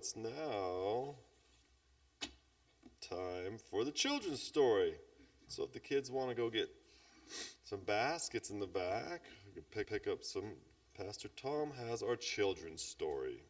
it's now time for the children's story. So if the kids want to go get some baskets in the back, we can pick up some. Pastor Tom has our children's story.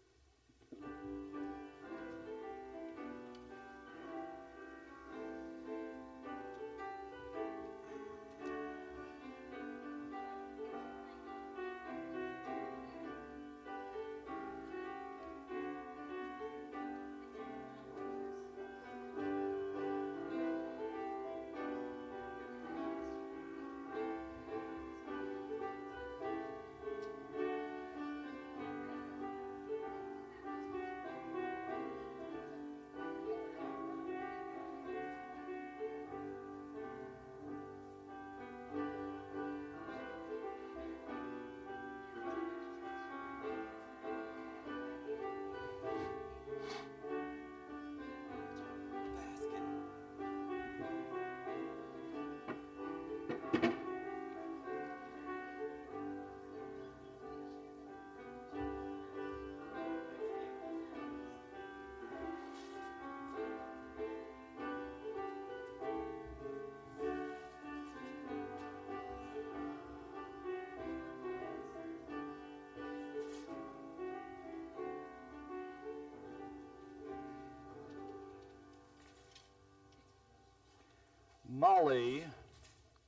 Molly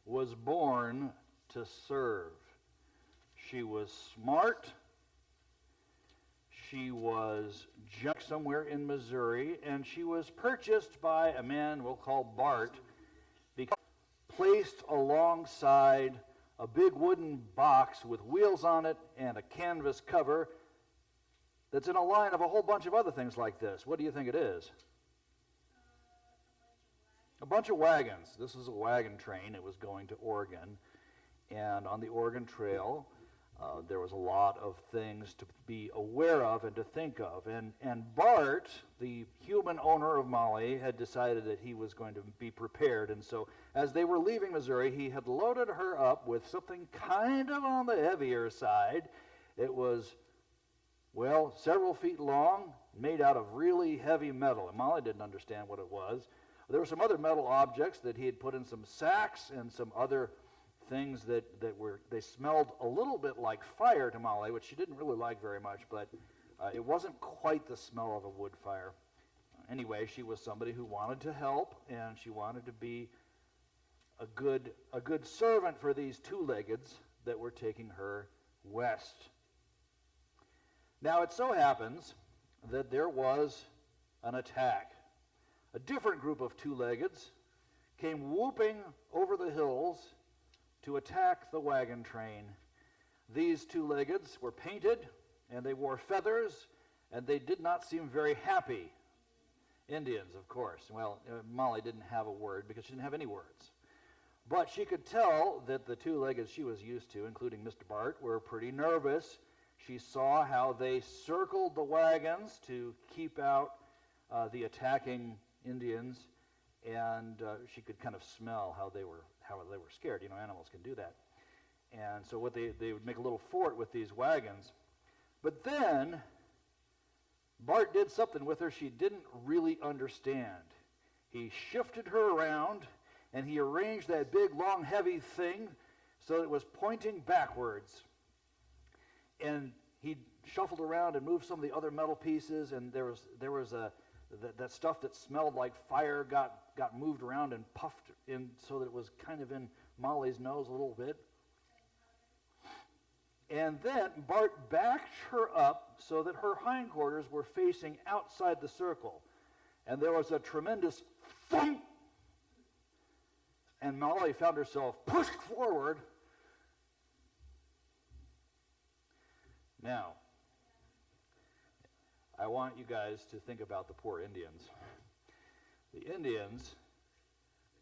was born to serve. She was smart. She was somewhere in Missouri, and she was purchased by a man we'll call Bart, because placed alongside a big wooden box with wheels on it and a canvas cover that's in a line of a whole bunch of other things like this. What do you think it is? A bunch of wagons. This was a wagon train. It was going to Oregon. And on the Oregon Trail, there was a lot of things to be aware of and to think of. And Bart, the human owner of Molly, had decided that he was going to be prepared. And so as they were leaving Missouri, he had loaded her up with something kind of on the heavier side. It was, well, several feet long, made out of really heavy metal. And Molly didn't understand what it was. There were some other metal objects that he had put in some sacks and some other things that they smelled a little bit like fire to Molly, which she didn't really like very much, but it wasn't quite the smell of a wood fire. Anyway, she was somebody who wanted to help, and she wanted to be a good servant for these two-leggeds that were taking her west. Now, it so happens that there was an attack. A different group of two-leggeds came whooping over the hills to attack the wagon train. These two-leggeds were painted, and they wore feathers, and they did not seem very happy. Indians, of course. Well, Molly didn't have a word because she didn't have any words. But she could tell that the two-leggeds she was used to, including Mr. Bart, were pretty nervous. She saw how they circled the wagons to keep out the attacking Indians, and she could kind of smell how they were scared. You know, animals can do that. And so what they would make a little fort with these wagons. But then Bart did something with her she didn't really understand. He shifted her around, and he arranged that big, long, heavy thing so that it was pointing backwards. And he shuffled around and moved some of the other metal pieces, and there was that stuff that smelled like fire got moved around and puffed in so that it was kind of in Molly's nose a little bit. And then Bart backed her up so that her hindquarters were facing outside the circle. And there was a tremendous thump. And Molly found herself pushed forward. Now, I want you guys to think about the poor Indians. The Indians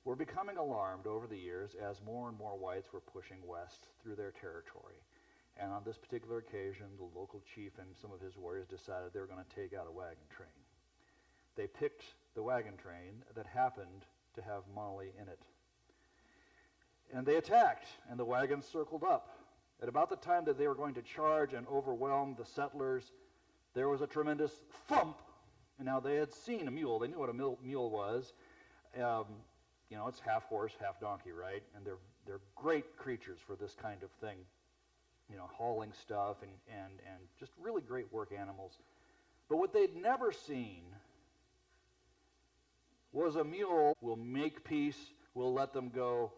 were becoming alarmed over the years as more and more whites were pushing west through their territory. And on this particular occasion, the local chief and some of his warriors decided they were going to take out a wagon train. They picked the wagon train that happened to have Molly in it. And they attacked, and the wagons circled up. At about the time that they were going to charge and overwhelm the settlers, there was a tremendous thump, And now they had seen a mule. They knew what a mule was. It's half horse, half donkey, right? And they're great creatures for this kind of thing. Hauling stuff and just really great work animals. But what they'd never seen was a mule will make peace, will let them go,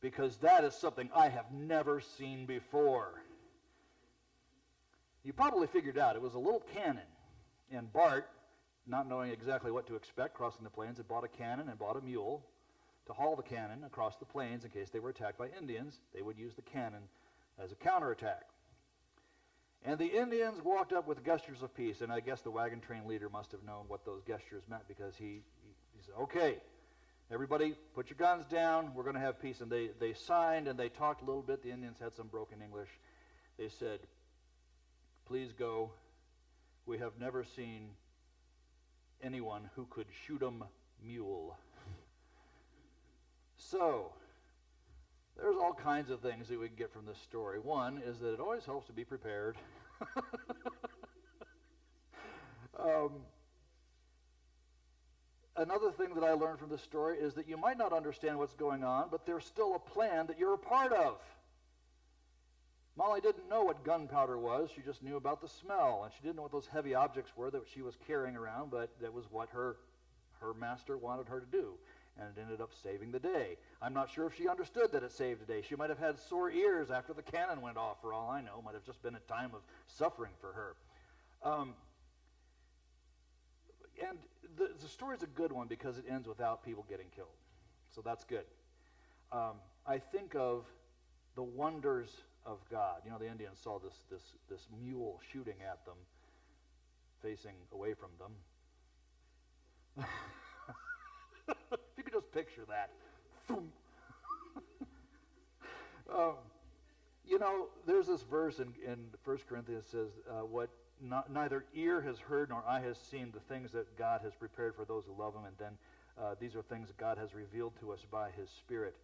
because that is something I have never seen before. You probably figured out it was a little cannon, and Bart, not knowing exactly what to expect crossing the plains, had bought a cannon and bought a mule to haul the cannon across the plains in case they were attacked by Indians. They would use the cannon as a counterattack. And the Indians walked up with gestures of peace, and I guess the wagon train leader must have known what those gestures meant, because he said, okay, everybody put your guns down, we're going to have peace. And they signed and they talked a little bit. The Indians had some broken English. They said, please go. We have never seen anyone who could shoot 'em mule. So, there's all kinds of things that we can get from this story. One is that it always helps to be prepared. Another thing that I learned from this story is that you might not understand what's going on, but there's still a plan that you're a part of. Molly didn't know what gunpowder was. She just knew about the smell, and she didn't know what those heavy objects were that she was carrying around, but that was what her master wanted her to do. And it ended up saving the day. I'm not sure if she understood that it saved the day. She might have had sore ears after the cannon went off, for all I know. It might have just been a time of suffering for her. And the story's a good one because it ends without people getting killed. So that's good. I think of the wonders of God. The Indians saw this mule shooting at them, facing away from them. If you could just picture that. There's this verse in 1 Corinthians says, what neither ear has heard nor eye has seen, the things that God has prepared for those who love him. And then these are things that God has revealed to us by his Spirit.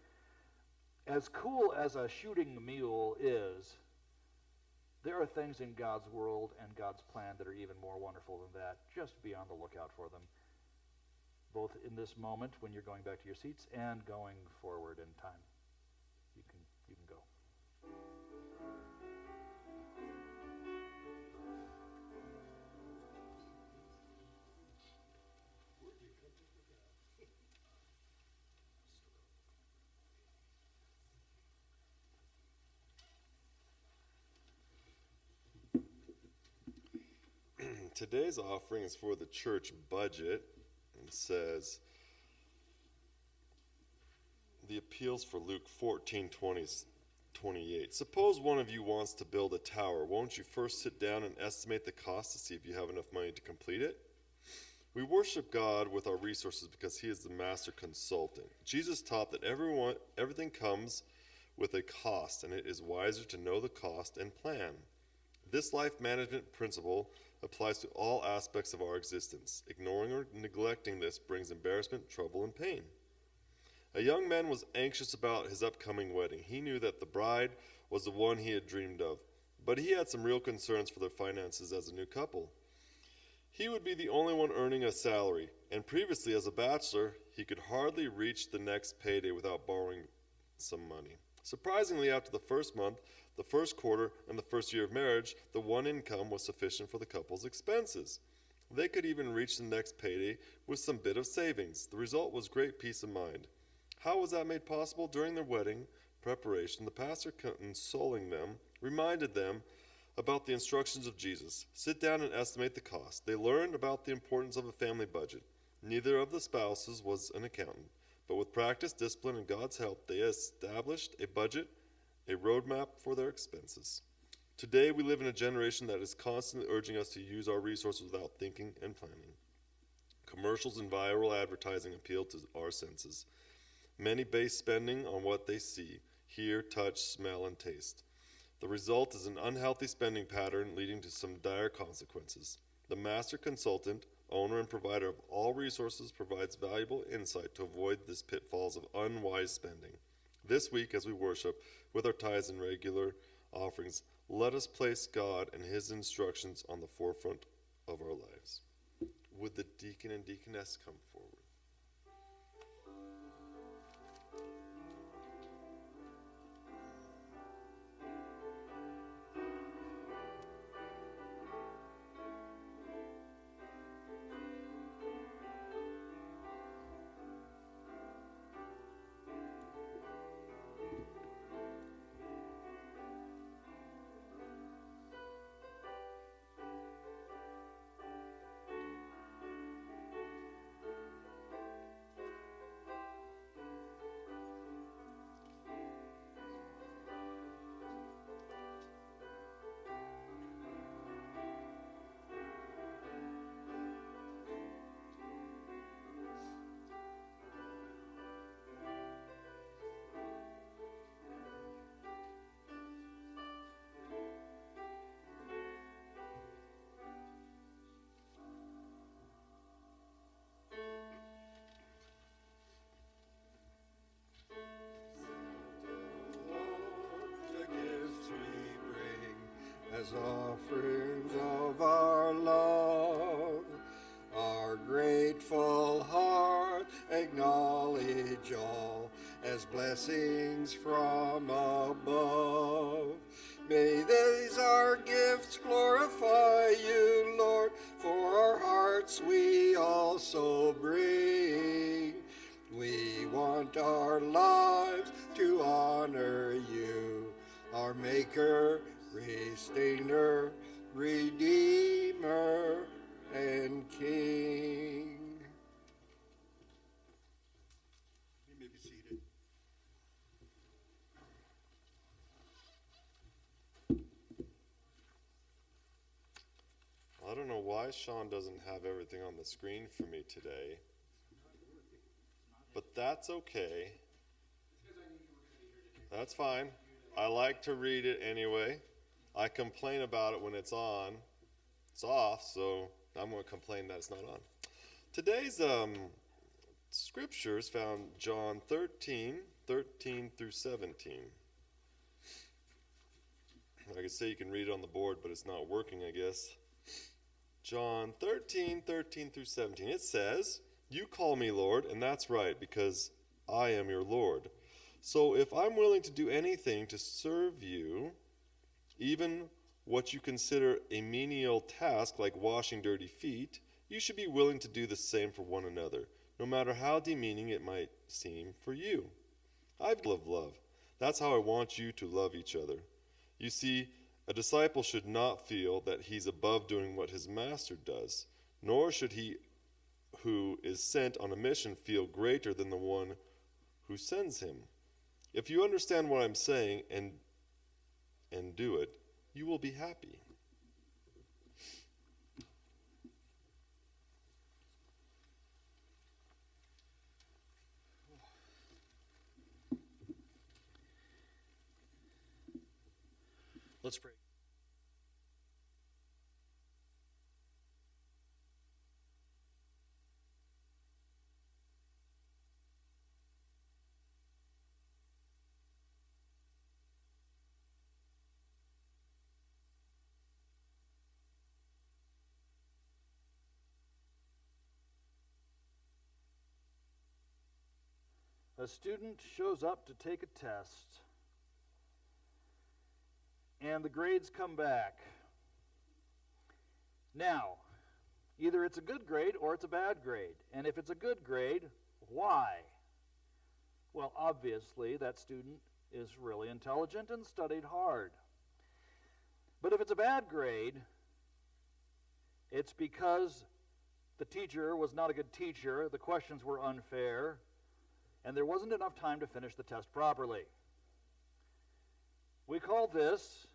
As cool as a shooting mule is, there are things in God's world and God's plan that are even more wonderful than that. Just be on the lookout for them, both in this moment when you're going back to your seats and going forward in time. You can go. Today's offering is for the church budget. It says, the appeals for Luke 14:20-28. Suppose one of you wants to build a tower. Won't you first sit down and estimate the cost to see if you have enough money to complete it? We worship God with our resources because he is the master consultant. Jesus taught that everything comes with a cost, and it is wiser to know the cost and plan. This life management principle applies to all aspects of our existence. Ignoring or neglecting this brings embarrassment, trouble, and pain. A young man was anxious about his upcoming wedding. He knew that the bride was the one he had dreamed of, but he had some real concerns for their finances as a new couple. He would be the only one earning a salary, and previously as a bachelor, he could hardly reach the next payday without borrowing some money. Surprisingly, after the first month, the first quarter, and the first year of marriage, the one income was sufficient for the couple's expenses. They could even reach the next payday with some bit of savings. The result was great peace of mind. How was that made possible? During their wedding preparation, the pastor, consoling them, reminded them about the instructions of Jesus. Sit down and estimate the cost. They learned about the importance of a family budget. Neither of the spouses was an accountant, but with practice, discipline, and God's help, they established a budget, a roadmap for their expenses. Today, we live in a generation that is constantly urging us to use our resources without thinking and planning. Commercials and viral advertising appeal to our senses. Many base spending on what they see, hear, touch, smell, and taste. The result is an unhealthy spending pattern leading to some dire consequences. The master consultant, owner, and provider of all resources provides valuable insight to avoid these pitfalls of unwise spending. This week, as we worship with our tithes and regular offerings, let us place God and his instructions on the forefront of our lives. Would the deacon and deaconess come forward? As offerings of our love, our grateful heart acknowledge all as blessings from above. May these our gifts glorify you, Lord, for our hearts we also bring. We want our lives to honor you, our Maker, Sustainer, Redeemer, and King. You may be seated. I don't know why Sean doesn't have everything on the screen for me today, but that's okay. That's fine. I like to read it anyway. I complain about it when it's on. It's off, so I'm going to complain that it's not on. Today's scriptures found John 13 through 17. I could say you can read it on the board, but it's not working, I guess. John 13 through 17. It says, "You call me Lord, and that's right, because I am your Lord. So if I'm willing to do anything to serve you, even what you consider a menial task like washing dirty feet, you should be willing to do the same for one another, no matter how demeaning it might seem for you. I've love. That's how I want you to love each other. You see, a disciple should not feel that he's above doing what his master does, nor should he who is sent on a mission feel greater than the one who sends him. If you understand what I'm saying and do it, you will be happy." Let's pray. A student shows up to take a test, and the grades come back. Now, either it's a good grade or it's a bad grade. And if it's a good grade, why? Well, obviously, that student is really intelligent and studied hard. But if it's a bad grade, it's because the teacher was not a good teacher, the questions were unfair, and there wasn't enough time to finish the test properly. We call this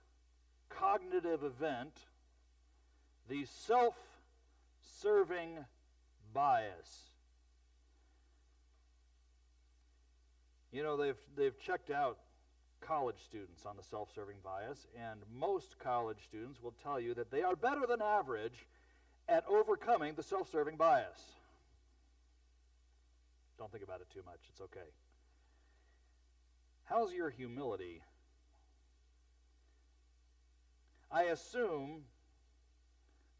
cognitive event the self-serving bias. You know, they've checked out college students on the self-serving bias, and most college students will tell you that they are better than average at overcoming the self-serving bias. Don't think about it too much. It's okay. How's your humility? I assume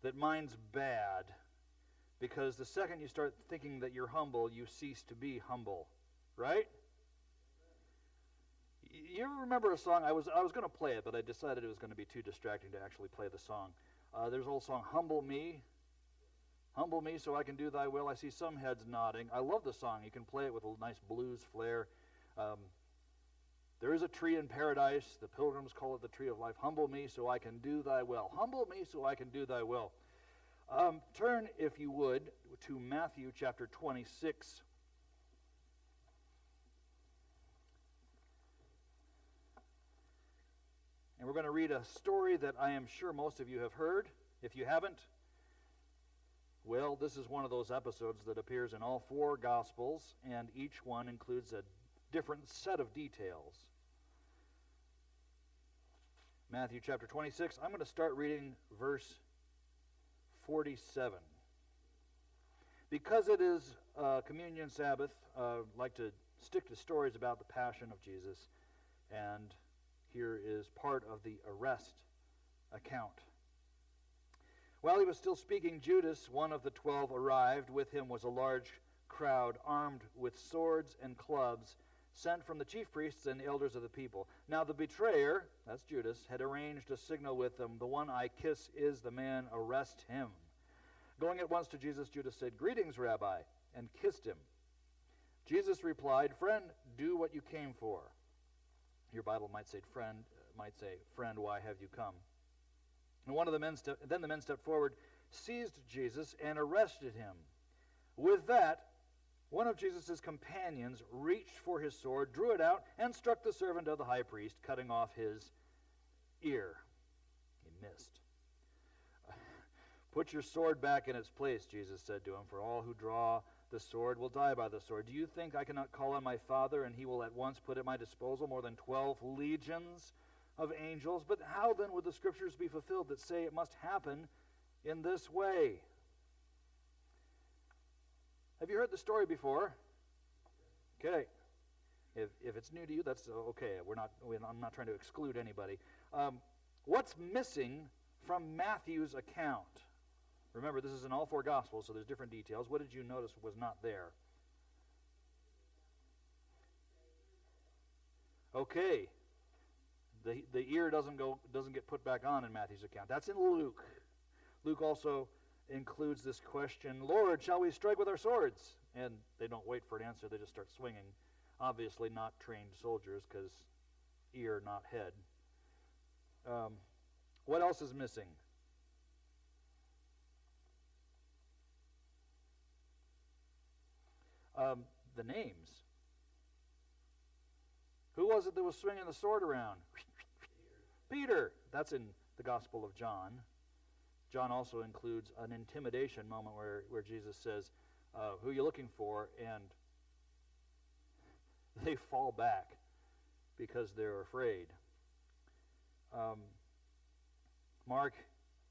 that mine's bad Because the second you start thinking that you're humble, you cease to be humble. Right? You ever remember a song? I was going to play it, but I decided it was going to be too distracting to actually play the song. There's an old song, Humble Me so I can do thy will. I see some heads nodding. I love the song. You can play it with a nice blues flair. There is a tree in paradise. The pilgrims call it the tree of life. Humble me so I can do thy will. Humble me so I can do thy will. Turn, if you would, to Matthew chapter 26. And we're going to read a story that I am sure most of you have heard. If you haven't, well, this is one of those episodes that appears in all four Gospels, and each one includes a different set of details. Matthew chapter 26, I'm going to start reading verse 47. Because it is Communion Sabbath, I'd like to stick to stories about the Passion of Jesus, and here is part of the arrest account. While he was still speaking, Judas, one of the 12, arrived. With him was a large crowd armed with swords and clubs, sent from the chief priests and the elders of the people. Now the betrayer, that's Judas, had arranged a signal with them. The one I kiss is the man, arrest him. Going at once to Jesus, Judas said, Greetings, Rabbi, and kissed him. Jesus replied, Friend, do what you came for. Your Bible might say, friend, why have you come? And then the men stepped forward, seized Jesus, and arrested him. With that, one of Jesus' companions reached for his sword, drew it out, and struck the servant of the high priest, cutting off his ear. He missed. Put your sword back in its place, Jesus said to him, for all who draw the sword will die by the sword. Do you think I cannot call on my Father, and he will at once put at my disposal more than 12 legions of angels? But how then would the scriptures be fulfilled that say it must happen in this way? Have you heard the story before? Okay. If it's new to you, that's okay. I'm not trying to exclude anybody. What's missing from Matthew's account? Remember, this is in all four Gospels, so there's different details. What did you notice was not there? Okay. The ear doesn't get put back on in Matthew's account. That's in Luke. Luke also includes this question, Lord, shall we strike with our swords? And they don't wait for an answer. They just start swinging. Obviously not trained soldiers, because ear, not head. What else is missing? The names. Who was it that was swinging the sword around? Peter. That's in the Gospel of John. John also includes an intimidation moment where Jesus says, who are you looking for? And they fall back because they're afraid. Mark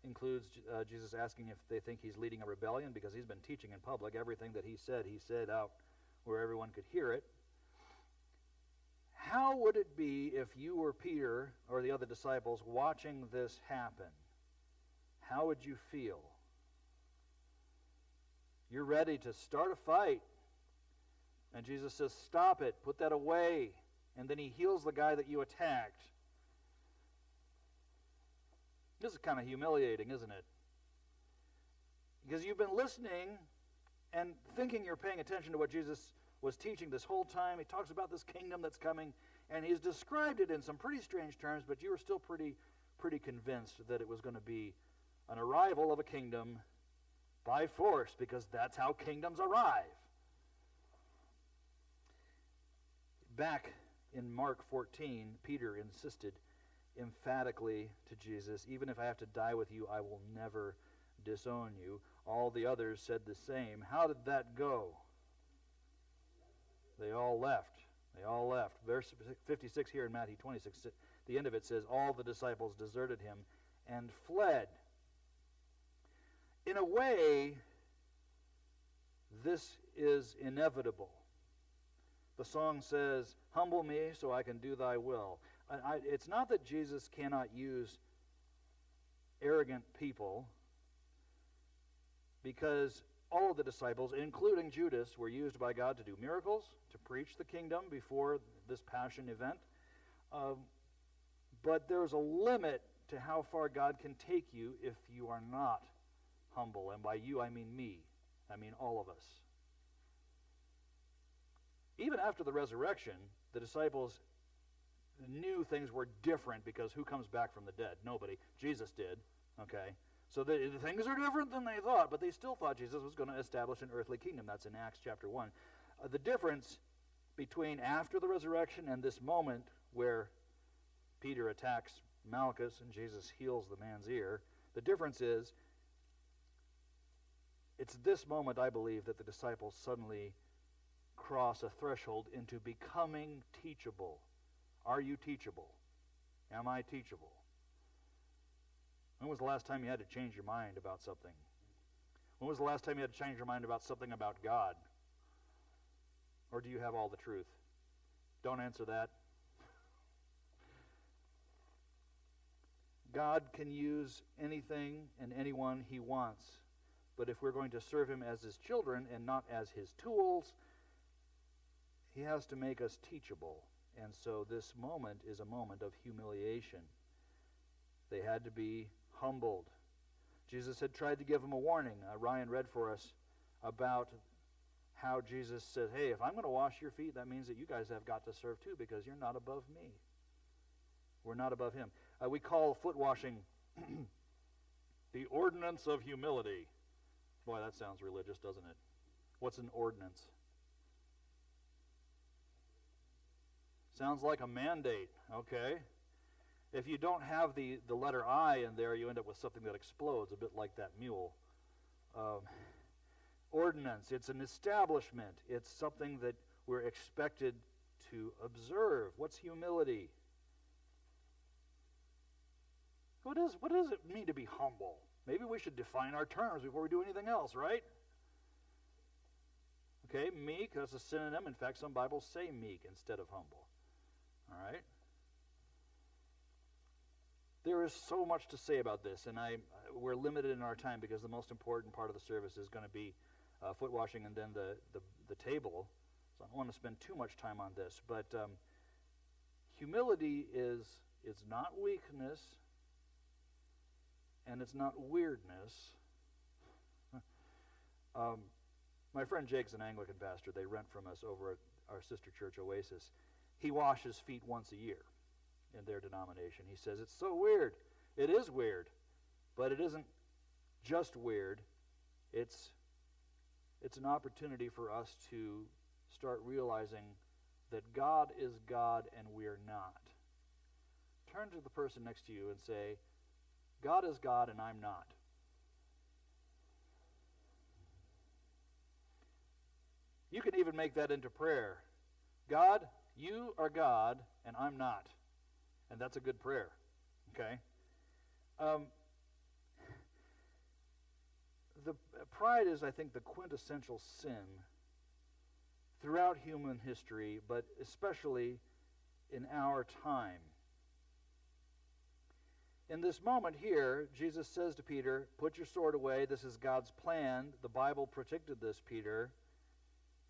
includes Jesus asking if they think he's leading a rebellion because he's been teaching in public. Everything that he said out where everyone could hear it. How would it be if you were Peter or the other disciples watching this happen? How would you feel? You're ready to start a fight. And Jesus says, stop it, put that away. And then he heals the guy that you attacked. This is kind of humiliating, isn't it? Because you've been listening and thinking you're paying attention to what Jesus was teaching this whole time. He talks about this kingdom that's coming, and he's described it in some pretty strange terms, but you were still pretty convinced that it was going to be an arrival of a kingdom by force, because that's how kingdoms arrive. Back in Mark 14, Peter insisted emphatically to Jesus, even if I have to die with you, I will never disown you. All the others said the same. How did that go? They all left. Verse 56 here in Matthew 26, the end of it says, all the disciples deserted him and fled. In a way, this is inevitable. The song says, humble me so I can do thy will. It's not that Jesus cannot use arrogant people, because all of the disciples, including Judas, were used by God to do miracles, to preach the kingdom before this passion event. But there's a limit to how far God can take you if you are not humble. And by you, I mean me. I mean all of us. Even after the resurrection, the disciples knew things were different because who comes back from the dead? Nobody. Jesus did. Okay? So the things are different than they thought, but they still thought Jesus was going to establish an earthly kingdom. That's in Acts chapter 1. The difference between after the resurrection and this moment where Peter attacks Malchus and Jesus heals the man's ear, the difference is it's this moment, I believe, that the disciples suddenly cross a threshold into becoming teachable. Are you teachable? Am I teachable? When was the last time you had to change your mind about something? When was the last time you had to change your mind about something about God? Or do you have all the truth? Don't answer that. God can use anything and anyone he wants. But if we're going to serve him as his children and not as his tools, he has to make us teachable. And so this moment is a moment of humiliation. They had to be humbled. Jesus had tried to give them a warning. Ryan read for us about how Jesus said, hey, if I'm going to wash your feet, that means that you guys have got to serve too because you're not above me. We're not above him. We call foot washing the ordinance of humility. Boy, that sounds religious, doesn't it? What's an ordinance? Sounds like a mandate, okay? If you don't have the letter I in there, you end up with something that explodes, a bit like that mule. Ordinance, it's an establishment. It's something that we're expected to observe. What's humility? What does it mean to be humble? Maybe we should define our terms before we do anything else, right? Okay, meek, that's a synonym. In fact, some Bibles say meek instead of humble. All right? There is so much to say about this, and we're limited in our time because the most important part of the service is going to be foot washing and then the table. So I don't want to spend too much time on this, but humility is not weakness, and it's not weirdness. My friend Jake's an Anglican pastor. They rent from us over at our sister church, Oasis. He washes feet once a year in their denomination. He says, it's so weird. It is weird, but it isn't just weird. It's an opportunity for us to start realizing that God is God and we're not. Turn to the person next to you and say, God is God and I'm not. You can even make that into prayer. God, you are God and I'm not. And that's a good prayer. Okay? The pride is, I think, the quintessential sin throughout human history, but especially in our time. In this moment here, Jesus says to Peter, put your sword away. This is God's plan. The Bible predicted this, Peter.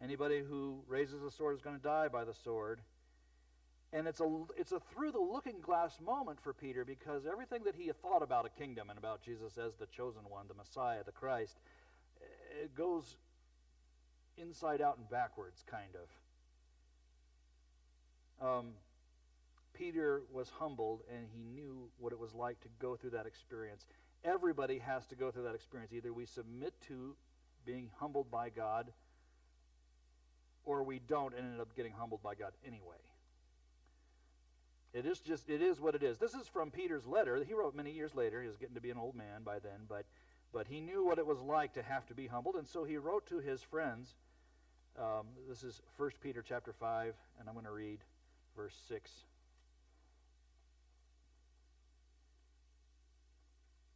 Anybody who raises a sword is going to die by the sword. And it's a through the looking glass moment for Peter because everything that he had thought about a kingdom and about Jesus as the chosen one, the Messiah, the Christ, it goes inside out and backwards, kind of. Peter was humbled and he knew what it was like to go through that experience. Everybody has to go through that experience. Either we submit to being humbled by God or we don't and end up getting humbled by God anyway. It is what it is. This is from Peter's letter. He wrote many years later. He was getting to be an old man by then, but he knew what it was like to have to be humbled, and so he wrote to his friends. This is 1 Peter chapter 5, and I'm going to read verse 6.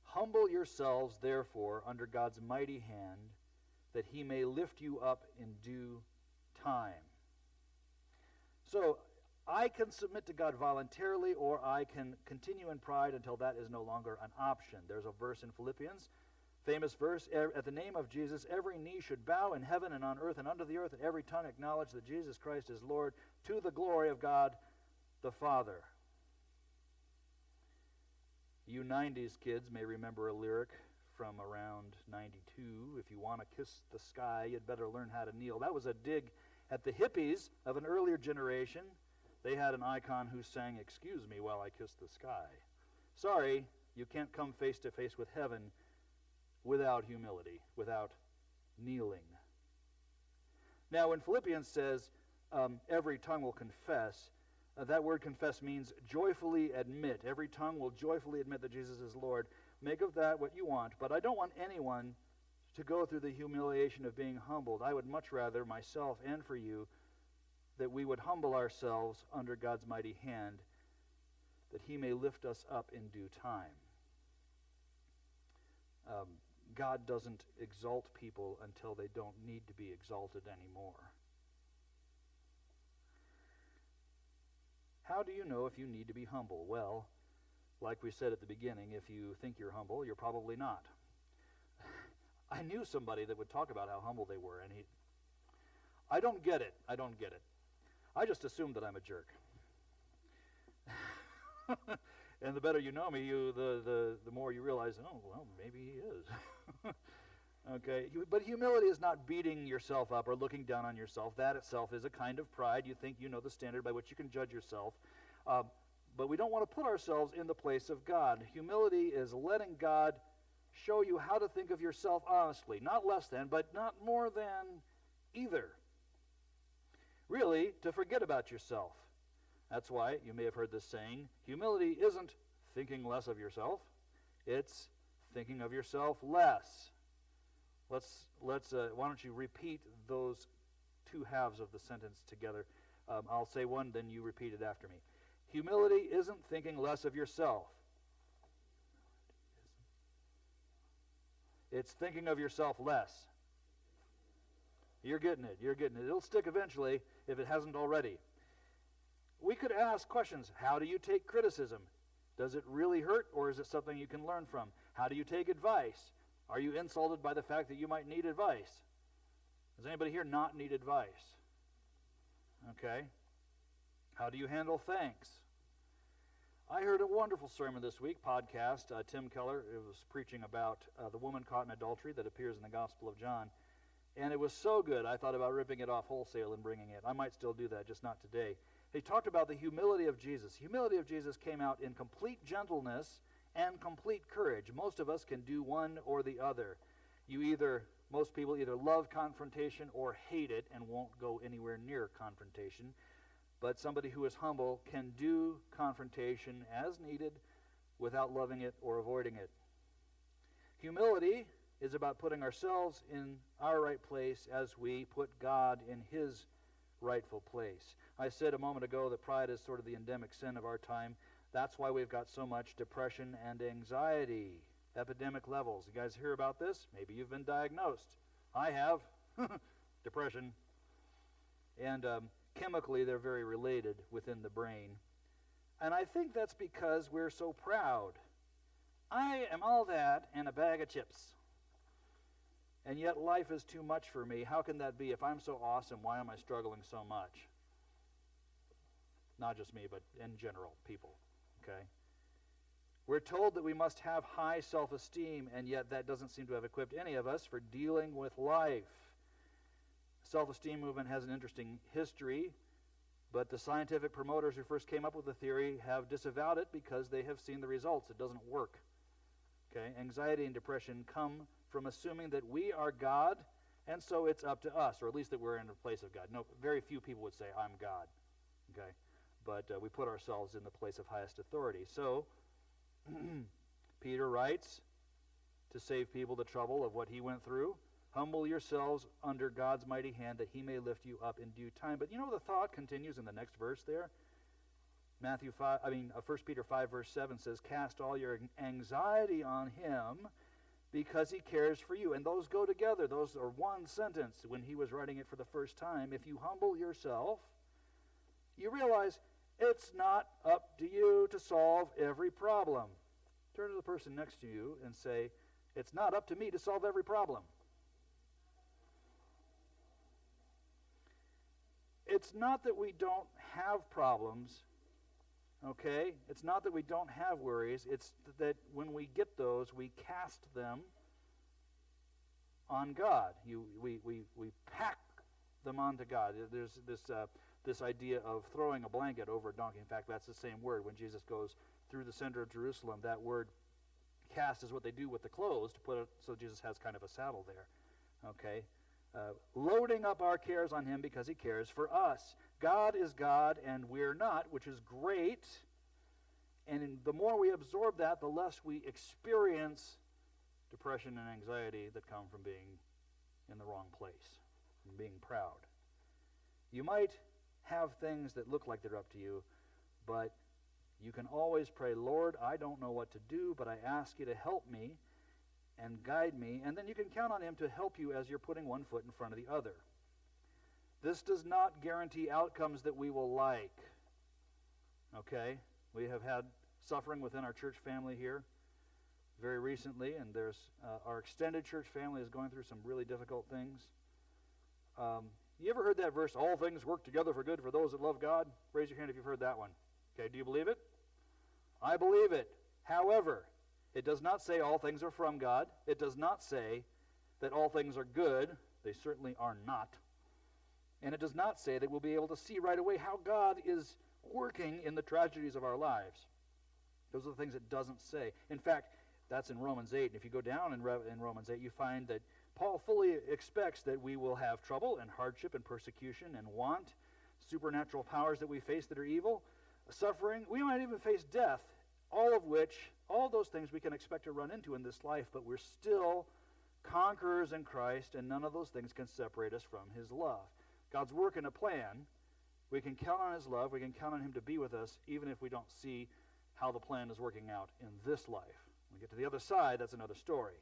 Humble yourselves, therefore, under God's mighty hand, that he may lift you up in due time. So, I can submit to God voluntarily, or I can continue in pride until that is no longer an option. There's a verse in Philippians Famous verse, at the name of Jesus, every knee should bow in heaven and on earth and under the earth, and every tongue acknowledge that Jesus Christ is Lord, to the glory of God the Father. You 90s kids may remember a lyric from around 92. If you want to kiss the sky, you'd better learn how to kneel. That was a dig at the hippies of an earlier generation. They had an icon who sang, "Excuse me while I kiss the sky." Sorry, you can't come face to face with heaven without humility, without kneeling. Now, when Philippians says every tongue will confess, that word confess means joyfully admit. Every tongue will joyfully admit that Jesus is Lord. Make of that what you want, but I don't want anyone to go through the humiliation of being humbled. I would much rather, myself and for you, that we would humble ourselves under God's mighty hand, that he may lift us up in due time. God doesn't exalt people until they don't need to be exalted anymore. How do you know if you need to be humble? Well, like we said at the beginning, if you think you're humble, you're probably not. I knew somebody that would talk about how humble they were, and I don't get it. I just assume that I'm a jerk. And the better you know me, the more you realize, oh, well, maybe he is. Okay, but humility is not beating yourself up or looking down on yourself. That itself is a kind of pride. You think you know the standard by which you can judge yourself. But we don't want to put ourselves in the place of God. Humility is letting God show you how to think of yourself honestly. Not less than, but not more than either. Really, to forget about yourself. That's why you may have heard this saying, humility isn't thinking less of yourself. It's thinking of yourself less. Why don't you repeat those two halves of the sentence together? I'll say one, then you repeat it after me. Humility isn't thinking less of yourself. It's thinking of yourself less. You're getting it. It'll stick eventually if it hasn't already. We could ask questions. How do you take criticism? Does it really hurt, or is it something you can learn from? How do you take advice? Are you insulted by the fact that you might need advice? Does anybody here not need advice? Okay. How do you handle thanks? I heard a wonderful sermon this week, podcast. Tim Keller was preaching about the woman caught in adultery that appears in the Gospel of John. And it was so good, I thought about ripping it off wholesale and bringing it. I might still do that, just not today. He talked about the humility of Jesus. Humility of Jesus came out in complete gentleness and complete courage. Most of us can do one or the other. Most people either love confrontation or hate it and won't go anywhere near confrontation. But somebody who is humble can do confrontation as needed without loving it or avoiding it. Humility is about putting ourselves in our right place as we put God in his rightful place. I said a moment ago that pride is sort of the endemic sin of our time. That's why we've got so much depression and anxiety, epidemic levels. You guys hear about this? Maybe you've been diagnosed. I have. Depression. And chemically, they're very related within the brain. And I think that's because we're so proud. I am all that and a bag of chips. And yet life is too much for me. How can that be? If I'm so awesome, why am I struggling so much? Not just me, but in general, people. Okay? We're told that we must have high self-esteem, and yet that doesn't seem to have equipped any of us for dealing with life. The self-esteem movement has an interesting history, but the scientific promoters who first came up with the theory have disavowed it because they have seen the results. It doesn't work. Okay? Anxiety and depression come from assuming that we are God, and so it's up to us, or at least that we're in the place of God. No, very few people would say, I'm God. Okay? But we put ourselves in the place of highest authority. So, Peter writes, to save people the trouble of what he went through, humble yourselves under God's mighty hand that he may lift you up in due time. But you know the thought continues in the next verse there? 1 Peter 5 verse 7 says, cast all your anxiety on him because he cares for you. And those go together. Those are one sentence when he was writing it for the first time. If you humble yourself, you realize it's not up to you to solve every problem. Turn to the person next to you and say, It's not up to me to solve every problem. It's not that we don't have problems, okay? It's not that we don't have worries. It's that when we get those, we cast them on God. We pack them onto God. There's this idea of throwing a blanket over a donkey. In fact, that's the same word. When Jesus goes through the center of Jerusalem, that word cast is what they do with the clothes to put it so Jesus has kind of a saddle there. Okay? Loading up our cares on him because he cares for us. God is God and we're not, which is great. And the more we absorb that, the less we experience depression and anxiety that come from being in the wrong place, from being proud. You might have things that look like they're up to you, but you can always pray, Lord, I don't know what to do, but I ask you to help me and guide me, and then you can count on him to help you as you're putting one foot in front of the other. This does not guarantee outcomes that we will like. Okay? We have had suffering within our church family here very recently, and there's our extended church family is going through some really difficult things. You ever heard that verse, all things work together for good for those that love God? Raise your hand if you've heard that one. Okay, do you believe it? I believe it. However, it does not say all things are from God. It does not say that all things are good. They certainly are not. And it does not say that we'll be able to see right away how God is working in the tragedies of our lives. Those are the things it doesn't say. In fact, that's in Romans 8. And if you go down in Romans 8, you find that Paul fully expects that we will have trouble and hardship and persecution and want, supernatural powers that we face that are evil, suffering. We might even face death, all those things we can expect to run into in this life, but we're still conquerors in Christ, and none of those things can separate us from his love. God's working a plan. We can count on his love. We can count on him to be with us, even if we don't see how the plan is working out in this life. When we get to the other side, that's another story.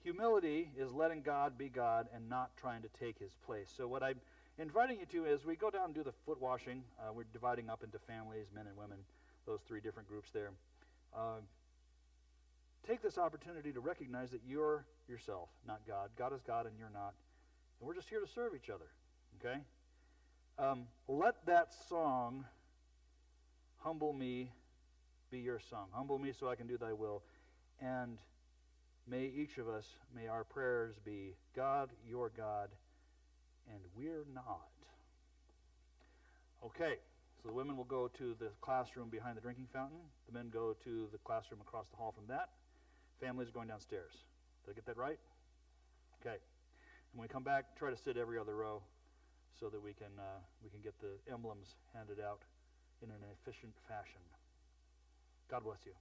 Humility is letting God be God and not trying to take his place. So what I'm inviting you to is we go down and do the foot washing. We're dividing up into families, men and women, those three different groups there. Take this opportunity to recognize that you're yourself, not God. God is God and you're not. And we're just here to serve each other, okay? Let that song, Humble Me, be your song. Humble me so I can do thy will. And may each of us, may our prayers be, God, you're God, and we're not. Okay, so the women will go to the classroom behind the drinking fountain. The men go to the classroom across the hall from that. Families are going downstairs. Did I get that right? Okay. And when we come back, try to sit every other row so that we can get the emblems handed out in an efficient fashion. God bless you.